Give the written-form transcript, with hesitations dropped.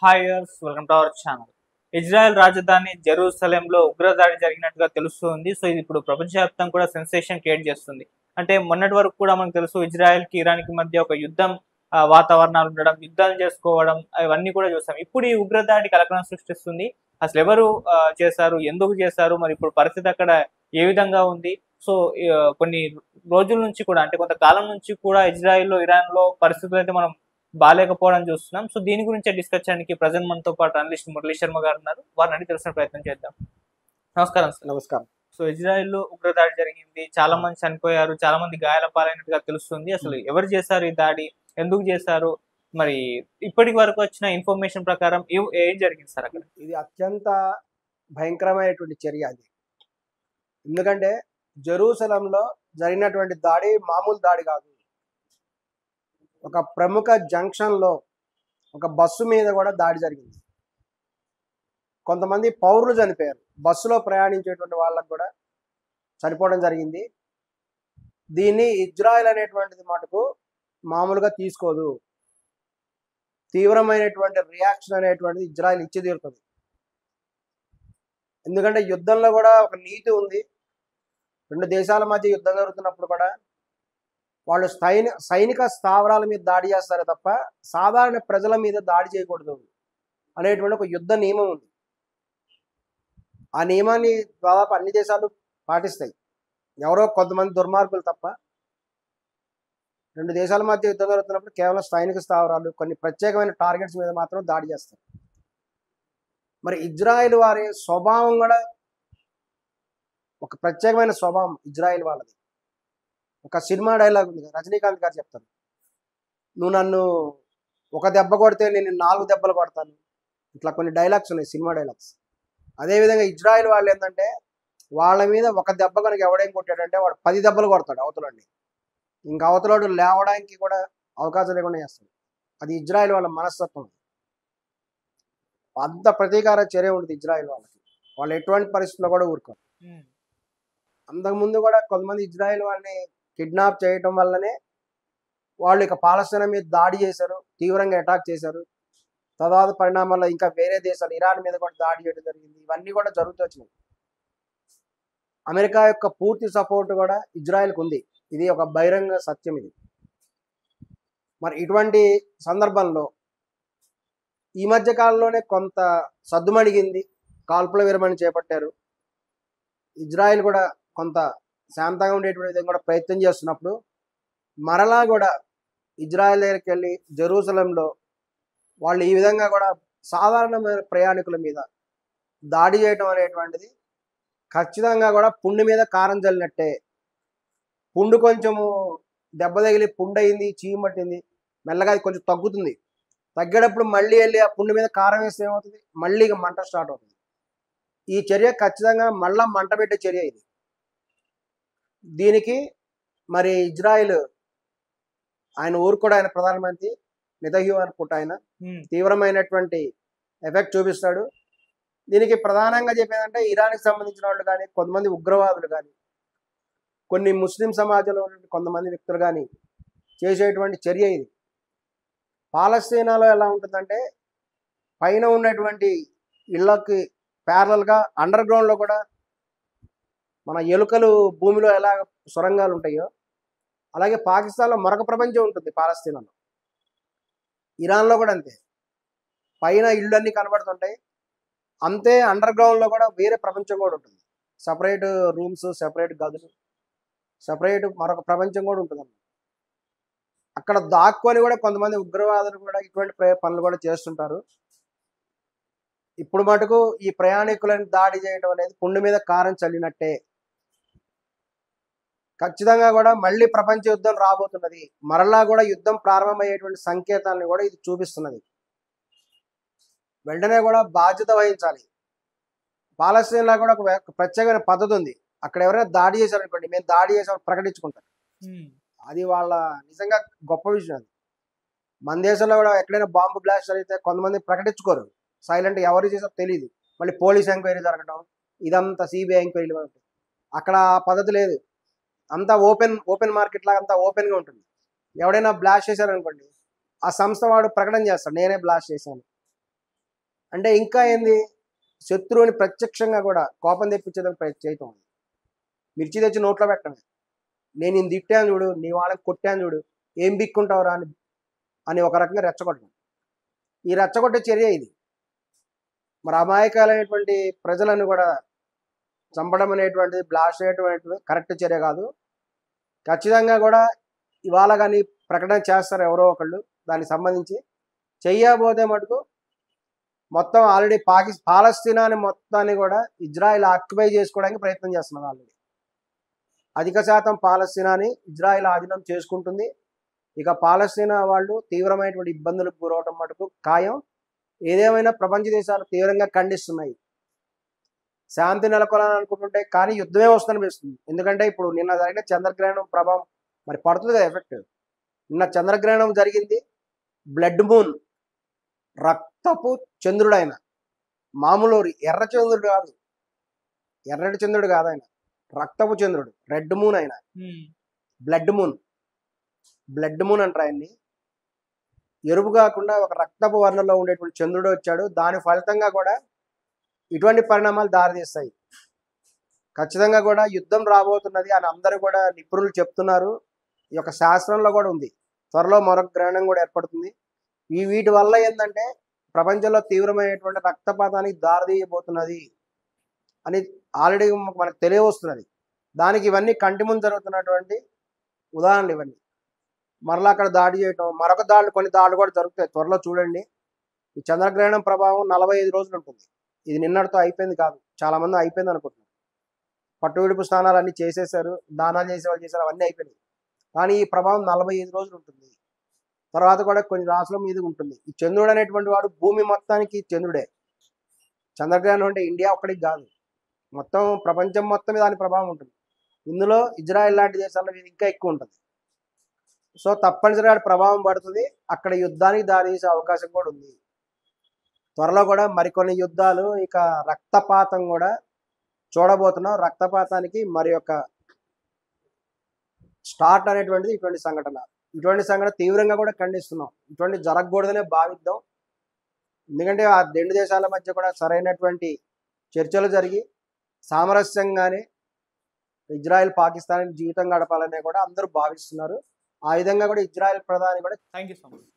Hi viewers, welcome to our channel. Israel రాజధాని జెరూసలేంలో ఉగ్రదాడి జరిగినట్టుగా తెలుస్తుంది. సో ఇది ఇప్పుడు ప్రపంచవ్యాప్తంగా కూడా సెన్సేషన్ క్రియేట్ చేస్తుంది. అంటే మొన్నటి వరకు కూడా మనకు తెలుసు ఇజ్రాయెల్‌కి, ఇరాన్‌కి మధ్య ఒక యుద్ధం వాతావరణాలు ఉండడం, యుద్ధాలు చేసుకోవడం అవన్నీ కూడా చూసాం. ఇప్పుడు ఈ ఉగ్రదాడి కలకలం సృష్టిస్తుంది. అసలు ఎవరు చేశారు? ఎందుకు చేశారు? మరి ఇప్పుడు పరిస్థితి అక్కడ ఏ విధంగా ఉంది? సో కొన్ని రోజుల నుంచి కూడా అంటే కొంతకాలం నుంచి కూడా ఇజ్రాయెల్‌లో, ఇరాన్‌లో పరిస్థితులైతే మనం బాలేకపోవడం చూస్తున్నాం. సో దీని గురించే డిస్కస్ చేయడానికి ప్రెజెంట్ మనతో పాటు అనలిస్ట్ మురళీ శర్మ గారు ఉన్నారు. వారిని అడిగి తెలుసుకునే ప్రయత్నం చేద్దాం. నమస్కారం సార్. నమస్కారం. సో ఇజ్రాయెల్‌లో ఉగ్రదాడి జరిగింది. చాలా మంది చనిపోయారు. చాలా మంది గాయాల పాలైనట్టుగా తెలుస్తుంది. అసలు ఎవరు చేశారు ఈ దాడి? ఎందుకు చేశారు? మరి ఇప్పటి వరకు వచ్చిన ఇన్ఫర్మేషన్ ప్రకారం ఏం జరిగింది సార్ అక్కడ? ఇది అత్యంత భయంకరమైనటువంటి చర్య అది. ఎందుకంటే జెరూసలంలో జరిగినటువంటి దాడి మామూలు దాడి కాదు. ఒక ప్రముఖ జంక్షన్లో ఒక బస్సు మీద కూడా దాడి జరిగింది. కొంతమంది పౌరులు చనిపోయారు. బస్సులో ప్రయాణించేటువంటి వాళ్ళకు కూడా చనిపోవడం జరిగింది. దీన్ని ఇజ్రాయెల్ అనేటువంటిది మటుకు మామూలుగా తీసుకోదు. తీవ్రమైనటువంటి రియాక్షన్ అనేటువంటిది ఇజ్రాయెల్ ఇచ్చి తీరుతుంది. ఎందుకంటే యుద్ధంలో కూడా ఒక నీతి ఉంది. రెండు దేశాల మధ్య యుద్ధం జరుగుతున్నప్పుడు కూడా వాళ్ళు సైనిక స్థావరాల మీద దాడి చేస్తారు తప్ప సాధారణ ప్రజల మీద దాడి చేయకూడదు అనేటువంటి ఒక యుద్ధ నియమం ఉంది. ఆ నియమాన్ని దాదాపు అన్ని దేశాలు పాటిస్తాయి. ఎవరో కొంతమంది దుర్మార్గులు తప్ప రెండు దేశాల మధ్య యుద్ధం జరుగుతున్నప్పుడు కేవలం సైనిక స్థావరాలు, కొన్ని ప్రత్యేకమైన టార్గెట్స్ మీద మాత్రం దాడి చేస్తారు. మరి ఇజ్రాయెల్ వారి స్వభావం కూడా ఒక ప్రత్యేకమైన స్వభావం ఇజ్రాయెల్ వాళ్ళది. ఒక సినిమా డైలాగ్ ఉంది, రజనీకాంత్ గారు చెప్తారు, నువ్వు నన్ను ఒక దెబ్బ కొడితే నేను 4 దెబ్బలు కొడతాను. ఇట్లా కొన్ని డైలాగ్స్ ఉన్నాయి, సినిమా డైలాగ్స్. అదేవిధంగా ఇజ్రాయెల్ వాళ్ళు ఏంటంటే వాళ్ళ మీద ఒక దెబ్బ కనుక ఎవడేం కొట్టాడంటే వాడు 10 దెబ్బలు కొడతాడు అవతలండి. ఇంకా అవతలోడు లేవడానికి కూడా అవకాశం లేకుండా చేస్తాడు. అది ఇజ్రాయెల్ వాళ్ళ మనస్తత్వం. అంత ప్రతీకార చర్య ఉంటుంది ఇజ్రాయెల్ వాళ్ళకి. వాళ్ళు ఎటువంటి పరిస్థితుల్లో కూడా ఊరుకోరు. అంతకుముందు కూడా కొంతమంది ఇజ్రాయెల్ వాళ్ళని కిడ్నాప్ చేయటం వల్లనే వాళ్ళు ఇక పాలస్తీనా మీద దాడి చేశారు, తీవ్రంగా అటాక్ చేశారు. తర్వాత పరిణామాల్లో ఇంకా వేరే దేశాలు ఇరాన్ మీద కూడా దాడి చేయడం జరిగింది. ఇవన్నీ కూడా జరుగుతూ వచ్చినాయి. అమెరికా యొక్క పూర్తి సపోర్ట్ కూడా ఇజ్రాయెల్కి ఉంది. ఇది ఒక బహిరంగ సత్యం ఇది. మరి ఇటువంటి సందర్భంలో ఈ మధ్య కాలంలోనే కొంత సద్దుమణిగింది, కాల్పుల విరమణ చేపట్టారు. ఇజ్రాయెల్ కూడా కొంత శాంతంగా ఉండేటువంటి విధంగా కూడా ప్రయత్నం చేస్తున్నప్పుడు మరలా కూడా ఇజ్రాయెల్ దగ్గరికి వెళ్ళి జెరూసలంలో వాళ్ళు ఈ విధంగా కూడా సాధారణమైన ప్రయాణికుల మీద దాడి చేయటం అనేటువంటిది ఖచ్చితంగా కూడా పుండు మీద కారం చల్లినట్టే. పుండు కొంచెము దెబ్బ తగిలి పుండు అయింది, చీము పట్టింది, మెల్లగా అది కొంచెం తగ్గుతుంది. తగ్గేటప్పుడు మళ్ళీ వెళ్ళి ఆ పుండు మీద కారం వేస్తే ఏమవుతుంది, మళ్ళీ ఇక మంట స్టార్ట్ అవుతుంది. ఈ చర్య ఖచ్చితంగా మళ్ళా మంట పెట్టే చర్య ఇది. దీనికి మరి ఇజ్రాయెల్ ఆయన ఊరుకోడు, ఆయన ప్రధానమంత్రి నెతన్యాహు అనుకుంటా, ఆయన తీవ్రమైనటువంటి ఎఫెక్ట్ చూపిస్తాడు. దీనికి ప్రధానంగా చెప్పేదంటే ఇరాన్కి సంబంధించిన వాళ్ళు కానీ, కొంతమంది ఉగ్రవాదులు కానీ, కొన్ని ముస్లిం సమాజంలో కొంతమంది వ్యక్తులు కానీ చేసేటువంటి చర్య ఇది. పాలస్తీనాలో ఎలా ఉంటుందంటే పైన ఉన్నటువంటి ఇళ్ళకి ప్యారలల్గా అండర్ గ్రౌండ్లో కూడా మన ఎలుకలు భూమిలో ఎలా సొరంగాలు ఉంటాయో అలాగే పాకిస్తాన్లో మరొక ప్రపంచం ఉంటుంది పాలస్తీనాలో. ఇరాన్లో కూడా అంతే. పైన ఇళ్ళు అన్నీ కనబడుతుంటాయి, అంతే అండర్ గ్రౌండ్లో కూడా వేరే ప్రపంచం కూడా ఉంటుంది. సపరేట్ రూమ్స్, సపరేట్ గదులు, సపరేట్ మరొక ప్రపంచం కూడా ఉంటుంది. అక్కడ దాక్కొని కూడా కొంతమంది ఉగ్రవాదులు కూడా ఇటువంటి పనులు కూడా చేస్తుంటారు. ఇప్పుడు మటుకు ఈ ప్రయాణికులను దాడి చేయడం అనేది పుండు మీద కారం చల్లినట్టే. ఖచ్చితంగా కూడా మళ్ళీ ప్రపంచ యుద్ధం రాబోతున్నది. మరలా కూడా యుద్ధం ప్రారంభమయ్యేటువంటి సంకేతాలను కూడా ఇది చూపిస్తున్నది. వెంటనే కూడా బాధ్యత వహించాలి. పాలస్తీన్లో కూడా ఒక ప్రత్యేకమైన పద్ధతి ఉంది. అక్కడ ఎవరైనా దాడి చేశారనుకోండి, మేము దాడి చేసామని ప్రకటించుకుంటారు. అది వాళ్ళ నిజంగా గొప్ప విషయం. అది మన దేశంలో కూడా ఎక్కడైనా బాంబు బ్లాస్ట్ జరిగితే కొంతమంది ప్రకటించుకోరు, సైలెంట్, ఎవరు చేసారో తెలియదు, మళ్ళీ పోలీస్ ఎంక్వైరీ జరగడం, ఇదంతా సిబిఐ ఎంక్వైరీలు ఉంటుంది. అక్కడ ఆ పద్ధతి లేదు. అంతా ఓపెన్ మార్కెట్ లాగా అంతా ఓపెన్గా ఉంటుంది. ఎవడైనా బ్లాస్ట్ చేశారనుకోండి, ఆ సంస్థ వాడు ప్రకటన చేస్తాడు, నేనే బ్లాస్ట్ చేశాను. అంటే ఇంకా ఏంది, శత్రువుని ప్రత్యక్షంగా కూడా కోపం తెప్పించేదానికి చేయటం. మిర్చి తెచ్చి నోట్లో పెట్టడమే. నేను నిన్ను తిట్టాను చూడు, నీ వాళ్ళని కొట్టాను చూడు, ఏం బిక్కుంటావురా అని ఒక రకంగా రెచ్చగొట్టడం. ఈ రెచ్చగొట్టే చర్య ఇది. మరి అమాయకాలైనటువంటి ప్రజలను కూడా చంపడం అనేటువంటిది, బ్లాస్ట్ చేయడం అనేటువంటిది కరెక్ట్ చర్య కాదు. ఖచ్చితంగా కూడా ఇవాళ కానీ ప్రకటన చేస్తారు ఎవరో ఒకళ్ళు దానికి సంబంధించి. చెయ్యబోతే మటుకు మొత్తం ఆల్రెడీ పాలస్తీనాని మొత్తాన్ని కూడా ఇజ్రాయిల్ ఆక్యుపై చేసుకోవడానికి ప్రయత్నం చేస్తున్నారు. ఆల్రెడీ అధిక శాతం పాలస్తీనాని ఇజ్రాయిల్ ఆధీనం చేసుకుంటుంది. ఇక పాలస్తీనా వాళ్ళు తీవ్రమైనటువంటి ఇబ్బందులకు గురవడం మటుకు ఖాయం. ఏదేమైనా ప్రపంచ దేశాలు తీవ్రంగా ఖండిస్తున్నాయి. శాంతి నెలకొలని అనుకుంటుంటే కానీ యుద్ధమే వస్తుందనిపిస్తుంది. ఎందుకంటే ఇప్పుడు నిన్న జరిగిన చంద్రగ్రహణం ప్రభావం మరి పడుతుంది కదా ఎఫెక్ట్. నిన్న చంద్రగ్రహణం జరిగింది. బ్లడ్ మూన్, రక్తపు చంద్రుడు. ఆయన మామూలు ఎర్ర చంద్రుడు కాదు, ఎర్రటి చంద్రుడు కాదు, ఆయన రక్తపు చంద్రుడు, రెడ్ మూన్. ఆయన బ్లడ్ మూన్, బ్లడ్ మూన్ అంటారు ఆయన్ని. ఎరుపు కాకుండా ఒక రక్తపు వర్ణంలో ఉండేటువంటి చంద్రుడు వచ్చాడు. దాని ఫలితంగా కూడా ఇటువంటి పరిణామాలు దారితీస్తాయి. ఖచ్చితంగా కూడా యుద్ధం రాబోతున్నది అని అందరూ కూడా నిపుణులు చెప్తున్నారు. ఈ యొక్క శాస్త్రంలో కూడా ఉంది. త్వరలో మరొక గ్రహణం కూడా ఏర్పడుతుంది. వీటి వల్ల ఏంటంటే ప్రపంచంలో తీవ్రమైనటువంటి రక్తపాతానికి దారితీయబోతున్నది అని ఆల్రెడీ మనకు తెలియవస్తున్నది. దానికి ఇవన్నీ కంటి ముందు జరుగుతున్నటువంటి ఉదాహరణలు ఇవన్నీ. మరలా అక్కడ దాడి చేయటం, మరొక దాడులు, కొన్ని దాడులు కూడా జరుగుతాయి త్వరలో. చూడండి, ఈ చంద్రగ్రహణం ప్రభావం 45 రోజులు ఉంటుంది. ఇది నిన్నటితో అయిపోయింది కాదు. చాలా మంది అయిపోయింది అనుకుంటున్నారు. పట్టు విడుపు స్నానాలు అన్నీ చేసేసారు, దానాలు చేసేవాళ్ళు చేశారు, అవన్నీ అయిపోయినాయి. కానీ ఈ ప్రభావం 45 రోజులు ఉంటుంది. తర్వాత కూడా కొన్ని రాసుల మీద ఉంటుంది. ఈ చంద్రుడు అనేటువంటి వాడు భూమి మొత్తానికి చంద్రుడే. చంద్రగ్రహణం అంటే ఇండియా ఒక్కడికి కాదు, మొత్తం ప్రపంచం మొత్తం మీద దాని ప్రభావం ఉంటుంది. ఇందులో ఇజ్రాయెల్ లాంటి దేశాల మీద ఇంకా ఎక్కువ ఉంటుంది. సో తప్పనిసరిగా ప్రభావం పడుతుంది. అక్కడ యుద్ధానికి దారి తీసే అవకాశం కూడా ఉంది. త్వరలో కూడా మరికొన్ని యుద్ధాలు, ఇక రక్తపాతం కూడా చూడబోతున్నాం. రక్తపాతానికి మరి యొక్క స్టార్ట్ అనేటువంటిది ఇటువంటి సంఘటన. ఇటువంటి సంఘటన తీవ్రంగా కూడా ఖండిస్తున్నాం. ఇటువంటి జరగకూడదనే భావిద్దాం. ఎందుకంటే ఆ రెండు దేశాల మధ్య కూడా సరైనటువంటి చర్చలు జరిగి సామరస్యంగానే ఇజ్రాయెల్ పాకిస్తాన్ జీవితం గడపాలనే కూడా అందరూ భావిస్తున్నారు. ఆ విధంగా కూడా ఇజ్రాయెల్ ప్రధాని కూడా థ్యాంక్ యూ సో మచ్.